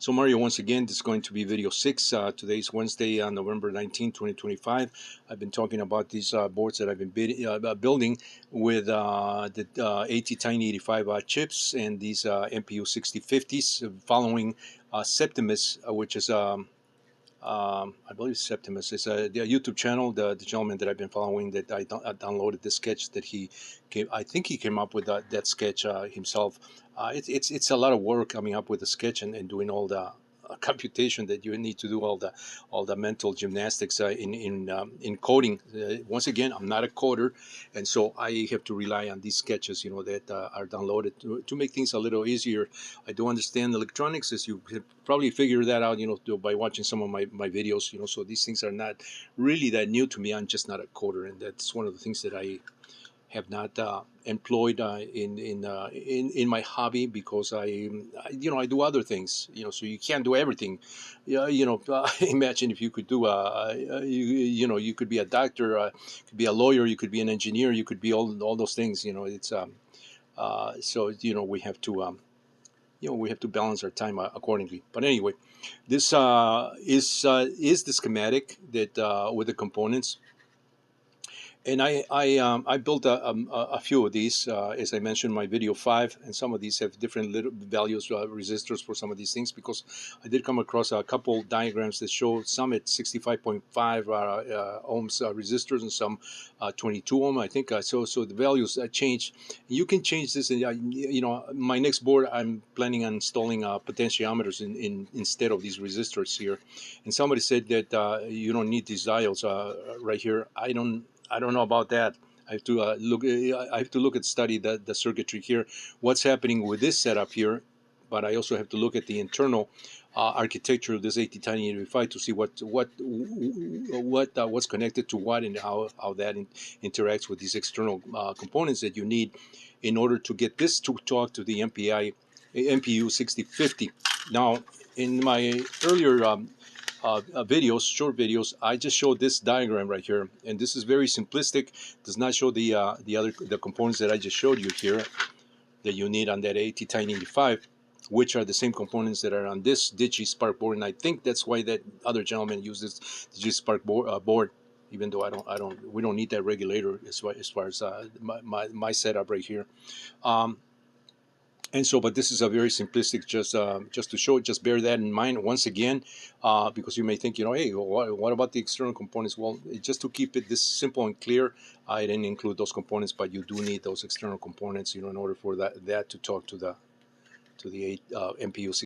So Mario, once again, this is going to be video 6. Today's Wednesday, November 19, 2025. I've been talking about these boards that I've been building with the ATtiny85 chips and these MPU6050s following Septimus, which is I believe Septimus is the YouTube channel. The gentleman that I've been following, that I downloaded the sketch that he came. I think he came up with that sketch himself. It's a lot of work coming up with a sketch and doing all the computation that you need to do, all the mental gymnastics in coding. Once again, I'm not a coder, and so I have to rely on these sketches, that are downloaded to make things a little easier. I do understand electronics, as you have probably figured that out, by watching some of my videos, so these things are not really that new to me. I'm just not a coder, and that's one of the things that I have not employed in my hobby, because I do other things, so you can't do everything. Yeah, imagine if you could do you could be a doctor, could be a lawyer, you could be an engineer, you could be all those things. It's so we have to we have to balance our time accordingly. But anyway, this is the schematic that with the components. And I built a few of these, as I mentioned in my video 5, and some of these have different little values, resistors for some of these things, because I did come across a couple diagrams that show some at 65.5 ohms resistors, and some 22 ohm, I think. So the values change. You can change this, and my next board I'm planning on installing potentiometers instead of these resistors here. And somebody said that you don't need these diodes right here. I don't know about that. I have to look. I have to look at study the circuitry here. What's happening with this setup here? But I also have to look at the internal architecture of this ATtiny85 to see what's connected to what, and how that interacts with these external components that you need in order to get this to talk to the MPU6050. Now, in my earlier videos, short videos, I just showed this diagram right here, and this is very simplistic. Does not show the components that I just showed you here that you need on that ATtiny85, which are the same components that are on this DigiSpark board. And I think that's why that other gentleman uses DigiSpark board, even though we don't need that regulator as far as my setup right here. And so, but this is a very simplistic, just to show. Just bear that in mind once again, because you may think, hey, what about the external components? Well, just to keep it this simple and clear, I didn't include those components, but you do need those external components, in order for that to talk to the MPU